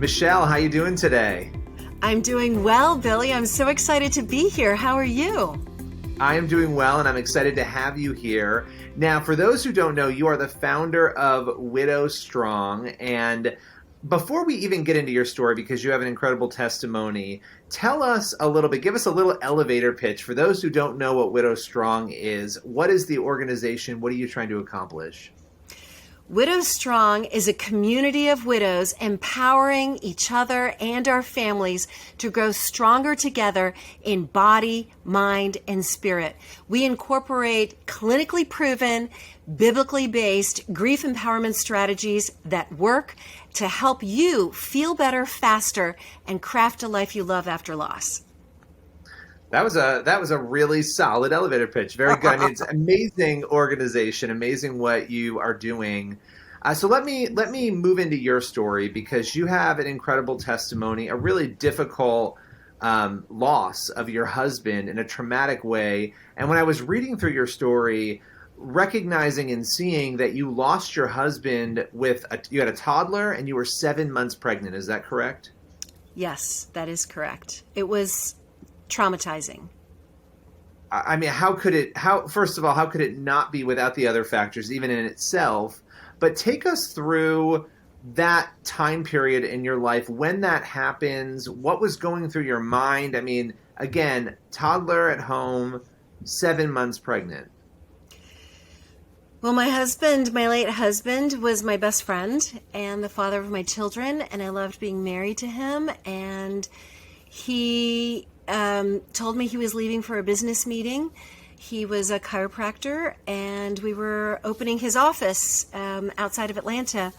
Michelle, how you doing today? I'm doing well, Billy. I'm so excited to be here. How are you? I am doing well, and I'm excited to have you here. Now, for those who don't know, you are the founder of Widow Strong. And before we even get into your story, because you have an incredible testimony, tell us a little bit, give us a little elevator pitch. For those who don't know what Widow Strong is, what is the organization? What are you trying to accomplish? Widow Strong is a community of widows empowering each other and our families to grow stronger together in body, mind, and spirit. We incorporate clinically proven, biblically based grief empowerment strategies that work to help you feel better faster and craft a life you love after loss. That was a really solid elevator pitch. Very good. I mean, it's amazing organization, amazing what you are doing. So let me move into your story, because you have an incredible testimony, a really difficult loss of your husband in a traumatic way. And when I was reading through your story, recognizing and seeing that you lost your husband you had a toddler and you were 7 months pregnant. Is that correct? Yes, that is correct. It was traumatizing. I mean, first of all, how could it not be without the other factors, even in itself? But take us through that time period in your life when that happens. What was going through your mind? I mean, again, toddler at home, 7 months pregnant. Well, my late husband, was my best friend and the father of my children, and I loved being married to him. And he told me he was leaving for a business meeting. He was a chiropractor, and we were opening his office outside of Atlanta.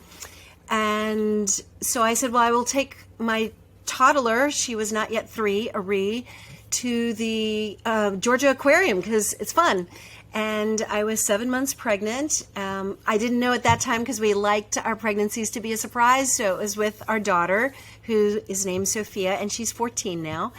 And so I said, well, I will take my toddler, she was not yet 3, Ari, to the Georgia Aquarium because it's fun. And I was 7 months pregnant. I didn't know at that time because we liked our pregnancies to be a surprise. So it was with our daughter, who is named Sophia, and she's 14 now.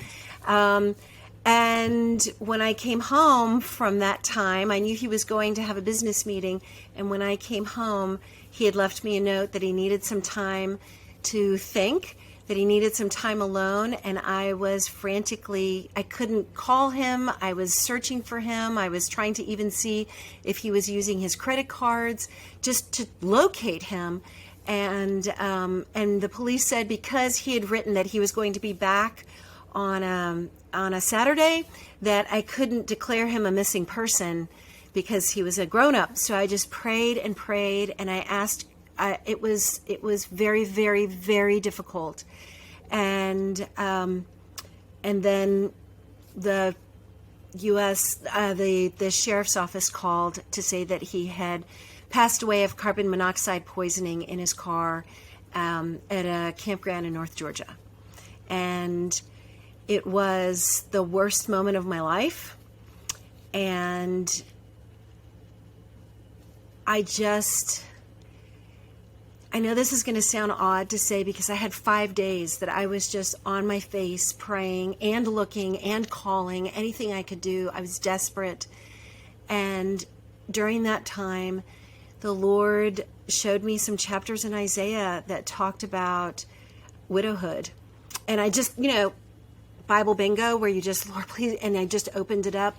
And when I came home from that time, I knew he was going to have a business meeting. And when I came home, he had left me a note that he needed some time to think, that he needed some time alone. And I was I couldn't call him. I was searching for him. I was trying to even see if he was using his credit cards just to locate him. And the police said because he had written that he was going to be back on a Saturday, that I couldn't declare him a missing person because he was a grown-up. So I just prayed and prayed, and I asked. It was very, very, very difficult, and then the U.S. The sheriff's office called to say that he had passed away of carbon monoxide poisoning in his car at a campground in North Georgia, and it was the worst moment of my life. And I know this is going to sound odd to say, because I had 5 days that I was just on my face praying and looking and calling anything I could do. I was desperate. And during that time, the Lord showed me some chapters in Isaiah that talked about widowhood. And I just, Bible bingo, where you just, Lord, please, and I just opened it up,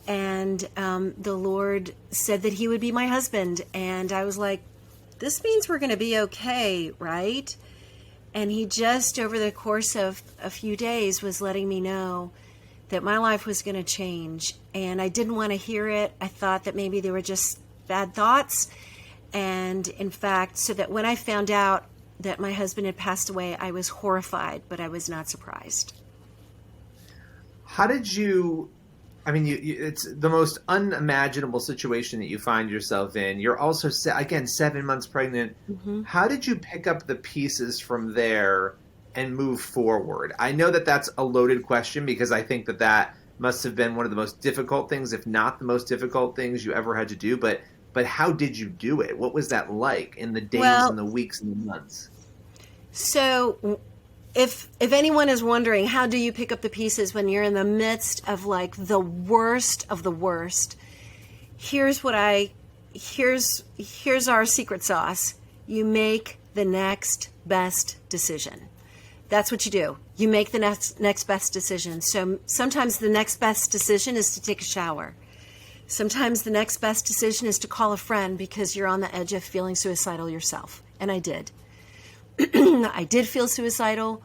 and the Lord said that he would be my husband. And I was like, this means we're going to be okay, right? And he just, over the course of a few days, was letting me know that my life was going to change. And I didn't want to hear it. I thought that maybe they were just bad thoughts. And in fact, so that when I found out that my husband had passed away, I was horrified, but I was not surprised. How did you, it's the most unimaginable situation that you find yourself in. You're also, again, 7 months pregnant. Mm-hmm. How did you pick up the pieces from there and move forward? I know that that's a loaded question, because I think that must have been one of the most difficult things, if not the most difficult things you ever had to do. But how did you do it? What was that like in the days and the weeks and the months? So if anyone is wondering, how do you pick up the pieces when you're in the midst of like the worst of the worst? Here's our secret sauce. You make the next best decision. That's what you do. You make the next best decision. So sometimes the next best decision is to take a shower. Sometimes the next best decision is to call a friend because you're on the edge of feeling suicidal yourself. And I did. I did feel suicidal,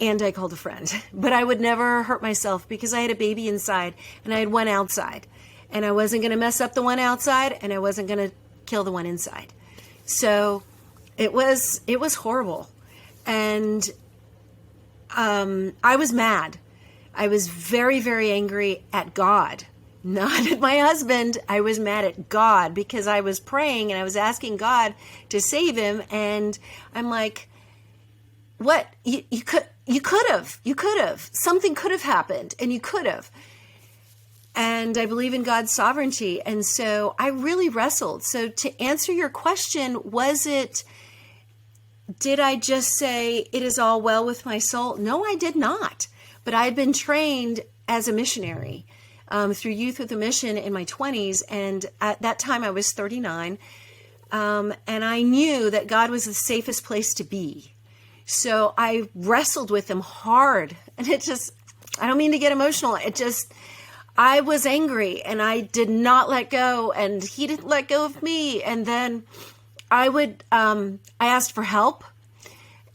and I called a friend. But I would never hurt myself because I had a baby inside and I had one outside. And I wasn't going to mess up the one outside, and I wasn't going to kill the one inside. So it was horrible. And I was mad. I was very, very angry at God, not at my husband. I was mad at God because I was praying and I was asking God to save him. And I'm like, what? You could have. Something could have happened, and you could have. And I believe in God's sovereignty. And so I really wrestled. So to answer your question, did I just say, it is all well with my soul? No, I did not. But I'd been trained as a missionary through Youth with a Mission in my 20s. And at that time, I was 39. And I knew that God was the safest place to be. So I wrestled with him hard. And I don't mean to get emotional. I was angry and I did not let go, and he didn't let go of me. And then I asked for help,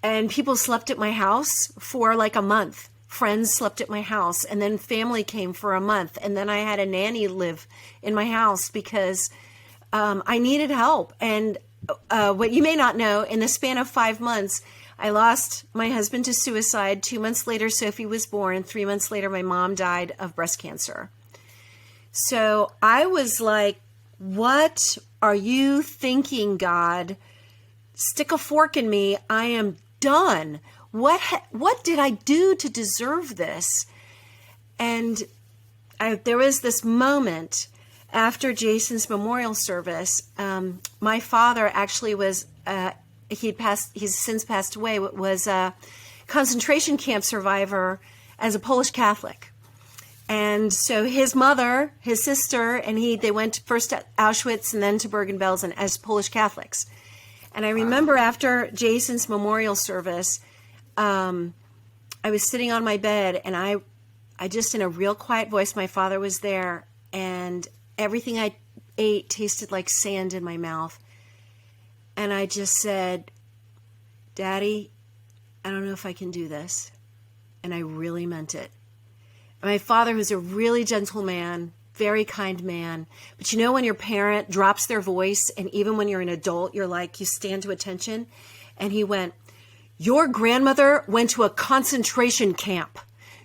and people slept at my house for like a month. Friends slept at my house, and then family came for a month. And then I had a nanny live in my house because I needed help. And what you may not know, in the span of 5 months, I lost my husband to suicide. 2 months later, Sophie was born. 3 months later, my mom died of breast cancer. So I was like, what are you thinking, God? Stick a fork in me. I am done. What did I do to deserve this? And there was this moment after Jason's memorial service. My father actually was, he's since passed away, was a concentration camp survivor as a Polish Catholic. And so his mother, his sister, and they went first to Auschwitz and then to Bergen-Belsen as Polish Catholics. And I remember after Jason's memorial service, I was sitting on my bed, and I just, in a real quiet voice, my father was there, and everything I ate tasted like sand in my mouth. And I just said, Daddy, I don't know if I can do this. And I really meant it. And my father was a really gentle man, very kind man. But you know when your parent drops their voice, and even when you're an adult, you stand to attention? And he went, your grandmother went to a concentration camp.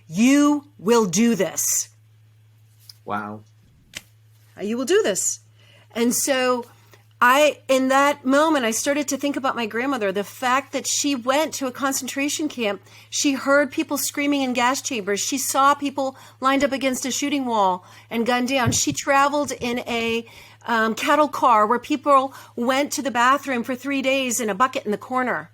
You will do this. Wow. You will do this. And so in that moment, I started to think about my grandmother, the fact that she went to a concentration camp. She heard people screaming in gas chambers. She saw people lined up against a shooting wall and gunned down. She traveled in a cattle car where people went to the bathroom for 3 days in a bucket in the corner.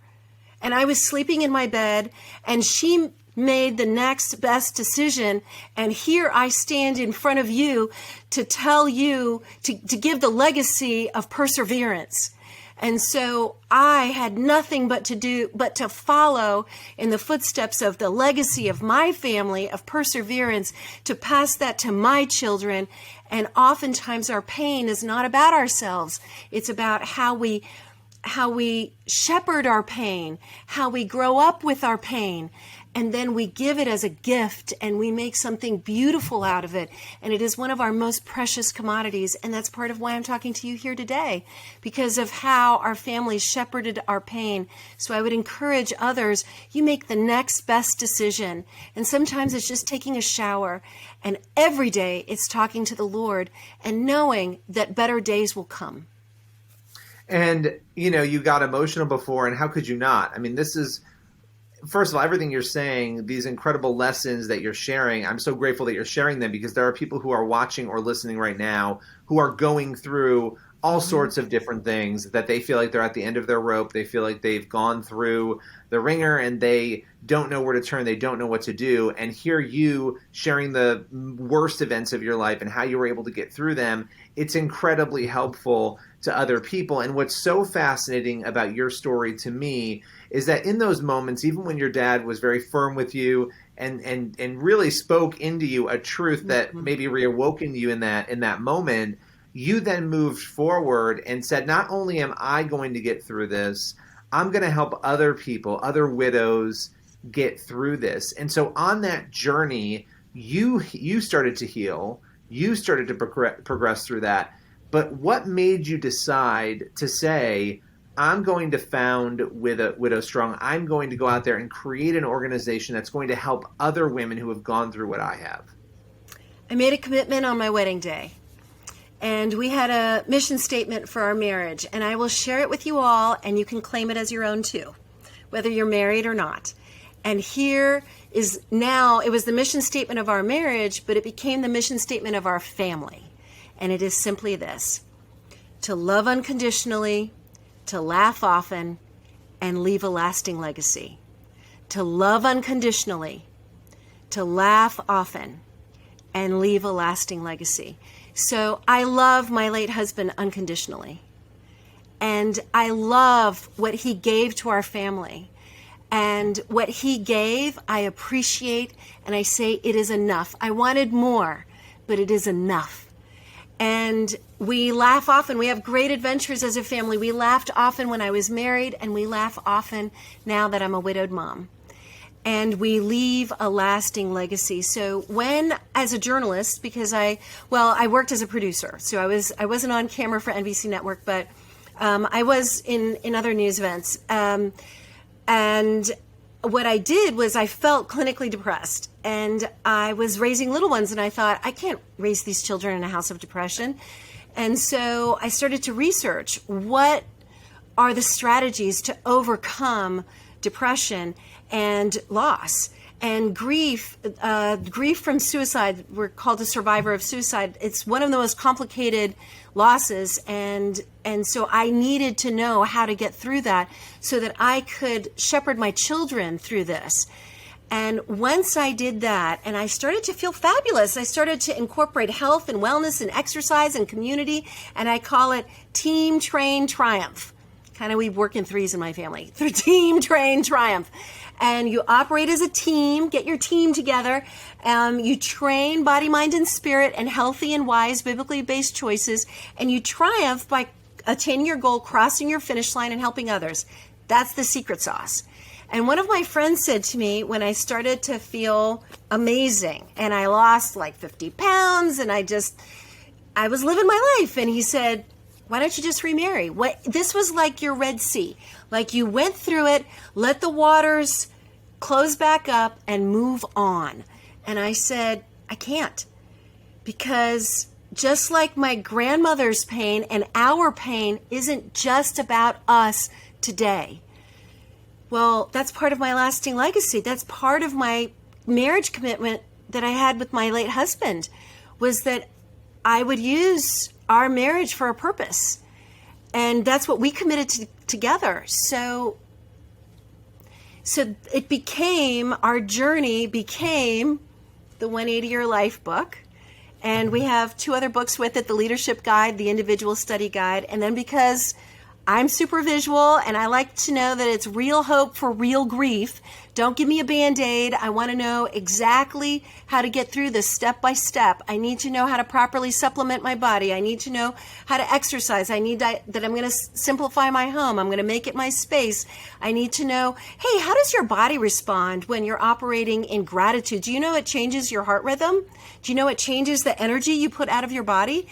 And I was sleeping in my bed, and she made the next best decision. And here I stand in front of you to tell you to give the legacy of perseverance. And so I had nothing but to follow in the footsteps of the legacy of my family of perseverance, to pass that to my children. And oftentimes our pain is not about ourselves. It's about how we shepherd our pain, how we grow up with our pain. And then we give it as a gift, and we make something beautiful out of it. And it is one of our most precious commodities. And that's part of why I'm talking to you here today, because of how our family shepherded our pain. So I would encourage others, you make the next best decision. And sometimes it's just taking a shower. And every day it's talking to the Lord and knowing that better days will come. And, you got emotional before, and how could you not? I mean, this is, first of all, everything you're saying, these incredible lessons that you're sharing, I'm so grateful that you're sharing them, because there are people who are watching or listening right now who are going through all sorts of different things that they feel like they're at the end of their rope. They feel like they've gone through the ringer and they don't know where to turn. They don't know what to do. And hear you sharing the worst events of your life and how you were able to get through them, it's incredibly helpful to other people. And what's so fascinating about your story to me is that in those moments, even when your dad was very firm with you and really spoke into you a truth that Mhm. maybe reawoken you in that moment, you then moved forward and said, not only am I going to get through this, I'm going to help other people, other widows get through this. And so on that journey, you started to heal, you started to progress through that. But what made you decide to say, I'm going to found Widow Strong. I'm going to go out there and create an organization that's going to help other women who have gone through what I have? I made a commitment on my wedding day. And we had a mission statement for our marriage. And I will share it with you all, and you can claim it as your own too, whether you're married or not. And here is now, it was the mission statement of our marriage, but it became the mission statement of our family. And it is simply this: to love unconditionally, to laugh often, and leave a lasting legacy. To love unconditionally, to laugh often, and leave a lasting legacy. So I love my late husband unconditionally. And I love what he gave to our family. And what he gave, I appreciate, and I say it is enough. I wanted more, but it is enough. And we laugh often. We have great adventures as a family. We laughed often when I was married, and we laugh often now that I'm a widowed mom. And we leave a lasting legacy. So when, as a journalist, because I worked as a producer, so I wasn't on camera for NBC Network, but I was in other news events. And what I did was I felt clinically depressed, and I was raising little ones, and I thought, I can't raise these children in a house of depression. And so I started to research what are the strategies to overcome depression and loss and grief. Grief from suicide, we're called a survivor of suicide. It's one of the most complicated losses, and so I needed to know how to get through that so that I could shepherd my children through this. And once I did that, and I started to feel fabulous, I started to incorporate health and wellness and exercise and community, and I call it Team Train Triumph. Kind of, we work in threes in my family. Through Team Train Triumph. And you operate as a team, get your team together. You train body, mind, and spirit and healthy and wise, biblically based choices. And you triumph by attaining your goal, crossing your finish line, and helping others. That's the secret sauce. And one of my friends said to me when I started to feel amazing and I lost like 50 pounds and I was living my life. And he said, why don't you just remarry? This was like your Red Sea. Like you went through it, let the waters close back up and move on. And I said, I can't. Because just like my grandmother's pain and our pain isn't just about us today. Well, that's part of my lasting legacy. That's part of my marriage commitment that I had with my late husband, was that I would use our marriage for a purpose. And that's what we committed to together. So it became, our journey became the 180-Year Life book. And we have 2 other books with it, the Leadership Guide, the Individual Study Guide. And then because I'm super visual and I like to know that it's real hope for real grief, don't give me a Band-Aid. I want to know exactly how to get through this step by step. I need to know how to properly supplement my body. I need to know how to exercise. I need that I'm going to simplify my home. I'm going to make it my space. I need to know, hey, how does your body respond when you're operating in gratitude? Do you know it changes your heart rhythm? Do you know it changes the energy you put out of your body?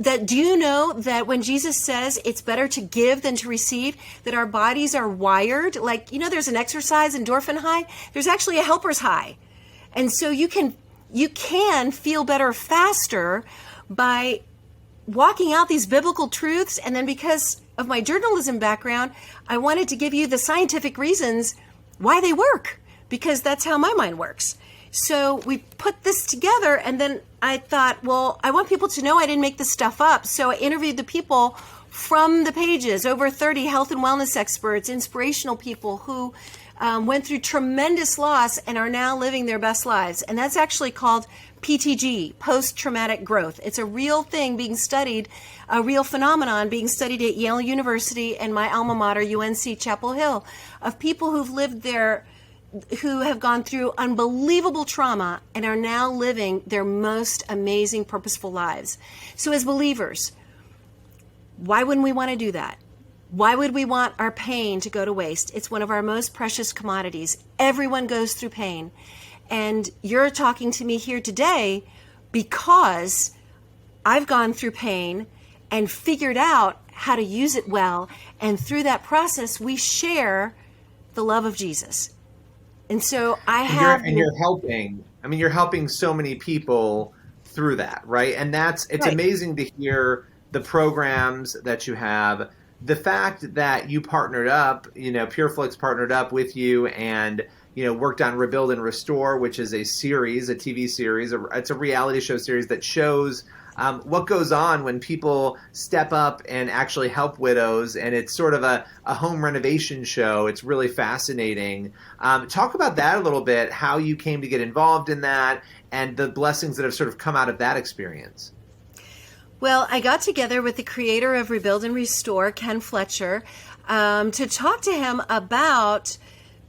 Do you know that when Jesus says it's better to give than to receive, that our bodies are wired? Like, there's an exercise endorphin high. There's actually a helper's high. And so you can feel better faster by walking out these biblical truths. And then because of my journalism background, I wanted to give you the scientific reasons why they work, because that's how my mind works. So we put this together, and then I thought, well, I want people to know I didn't make this stuff up. So I interviewed the people from the pages, over 30 health and wellness experts, inspirational people who went through tremendous loss and are now living their best lives. And that's actually called PTG, post-traumatic growth. It's a real thing being studied, a real phenomenon being studied at Yale University and my alma mater, UNC Chapel Hill, of people who've lived there, who have gone through unbelievable trauma and are now living their most amazing, purposeful lives. So as believers, why wouldn't we want to do that? Why would we want our pain to go to waste? It's one of our most precious commodities. Everyone goes through pain. And you're talking to me here today because I've gone through pain and figured out how to use it well. And through that process, we share the love of Jesus. And so you're helping. I mean, you're helping so many people through that, right? And it's right. amazing to hear the programs that you have, the fact that you partnered up, Pure Flix partnered up with you and, worked on Rebuild and Restore, which is a series, a TV series. It's a reality show series that shows what goes on when people step up and actually help widows. And it's sort of a home renovation show. It's really fascinating. Talk about that a little bit, how you came to get involved in that and the blessings that have sort of come out of that experience. Well, I got together with the creator of Rebuild and Restore, Ken Fletcher, to talk to him about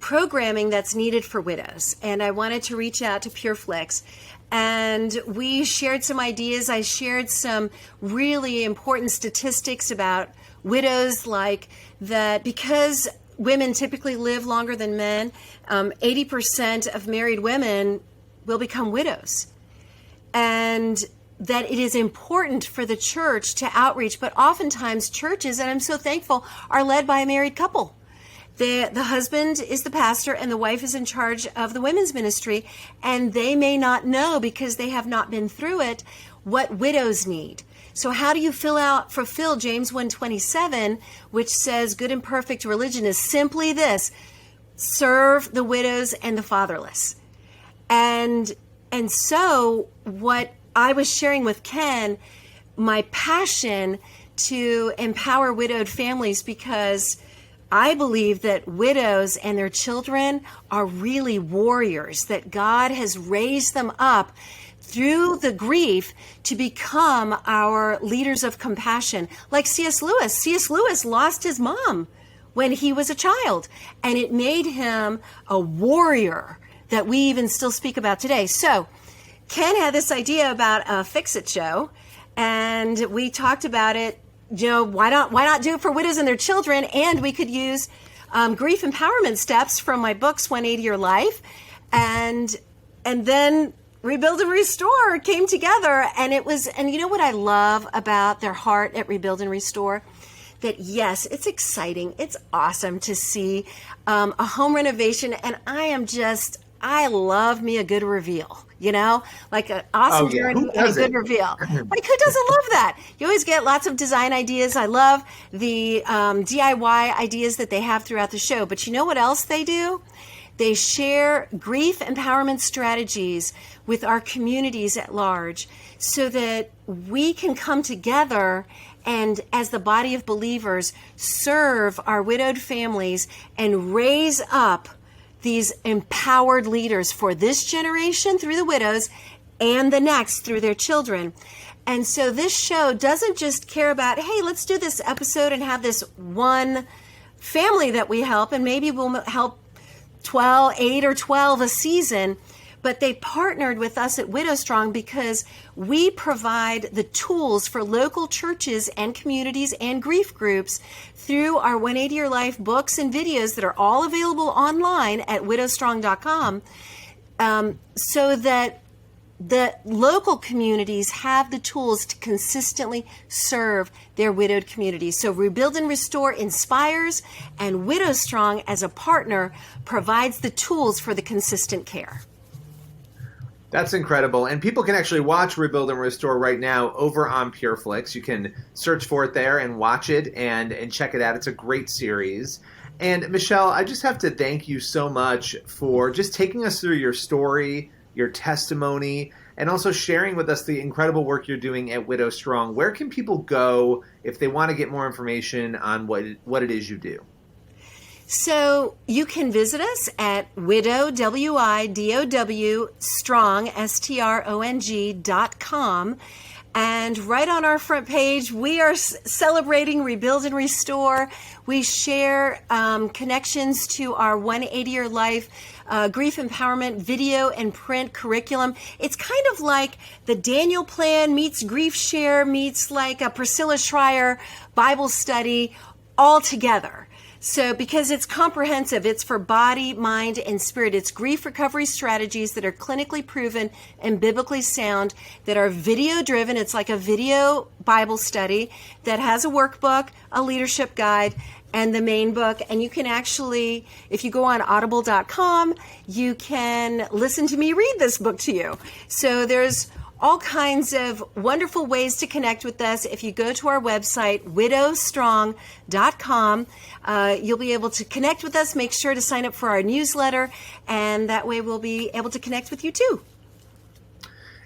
programming that's needed for widows. And I wanted to reach out to Pure Flix. And we shared some ideas. I shared some really important statistics about widows, like that because women typically live longer than men, 80% of married women will become widows. And that it is important for the church to outreach, but oftentimes churches, and I'm so thankful, are led by a married couple. The husband is the pastor and the wife is in charge of the women's ministry, and they may not know, because they have not been through it, what widows need. So how do you fulfill James 1:27, which says good and perfect religion is simply this: serve the widows and the fatherless. And so what I was sharing with Ken, my passion to empower widowed families, because I believe that widows and their children are really warriors, that God has raised them up through the grief to become our leaders of compassion. Like C.S. Lewis. C.S. Lewis lost his mom when he was a child, and it made him a warrior that we even still speak about today. So Ken had this idea about a Fix-It show, and we talked about it. Why not do it for widows and their children? And we could use grief empowerment steps from my books, 180 Your Life, and then Rebuild and Restore came together. And you know what I love about their heart at Rebuild and Restore? That yes, it's exciting, it's awesome to see a home renovation, and I love me a good reveal. Like an awesome journey and a good reveal. Like, who doesn't love that? You always get lots of design ideas. I love the DIY ideas that they have throughout the show. But you know what else they do? They share grief empowerment strategies with our communities at large so that we can come together and, as the body of believers, serve our widowed families and raise up these empowered leaders for this generation through the widows and the next through their children. And so this show doesn't just care about, hey, let's do this episode and have this one family that we help, and maybe we'll help 8 or 12 a season. But they partnered with us at Widow Strong because we provide the tools for local churches and communities and grief groups through our 180 Your Life books and videos that are all available online at widowstrong.com, so that the local communities have the tools to consistently serve their widowed communities. So Rebuild and Restore inspires, and Widow Strong as a partner provides the tools for the consistent care. That's incredible. And people can actually watch Rebuild and Restore right now over on Pure Flix. You can search for it there and watch it and check it out. It's a great series. And Mishael, I just have to thank you so much for just taking us through your story, your testimony, and also sharing with us the incredible work you're doing at Widow Strong. Where can people go if they want to get more information on what it is you do? So you can visit us at widow, W-I-D-O-W, strong, strong.com. And right on our front page, we are celebrating Rebuild and Restore. We share connections to our 180-year life grief empowerment video and print curriculum. It's kind of like the Daniel Plan meets Grief Share meets like a Priscilla Schreier Bible study all together. So because it's comprehensive, it's for body, mind, and spirit. It's grief recovery strategies that are clinically proven and biblically sound, that are video driven. It's like a video Bible study that has a workbook, a leadership guide, and the main book. And you can actually, if you go on audible.com, you can listen to me read this book to you. So there's all kinds of wonderful ways to connect with us. If you go to our website, widowstrong.com, you'll be able to connect with us. Make sure to sign up for our newsletter, and that way we'll be able to connect with you too.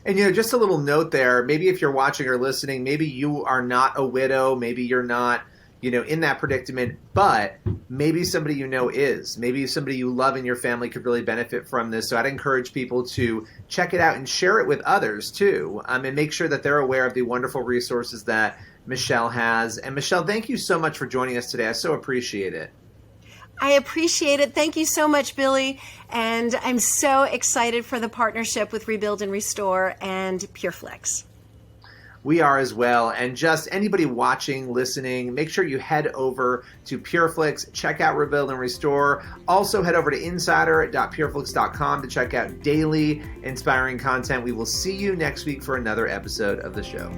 And, just a little note there, maybe if you're watching or listening, maybe you are not a widow, maybe you're not, in that predicament, but maybe somebody is. Maybe somebody you love in your family could really benefit from this. So I'd encourage people to check it out and share it with others too, and make sure that they're aware of the wonderful resources that Mishael has. And Mishael, thank you so much for joining us today. I so appreciate it. I appreciate it. Thank you so much, Billy. And I'm so excited for the partnership with Rebuild and Restore and Pure Flix. We are as well. And just anybody watching, listening, make sure you head over to Pure Flix, check out Rebuild and Restore. Also head over to insider.pureflix.com to check out daily inspiring content. We will see you next week for another episode of the show.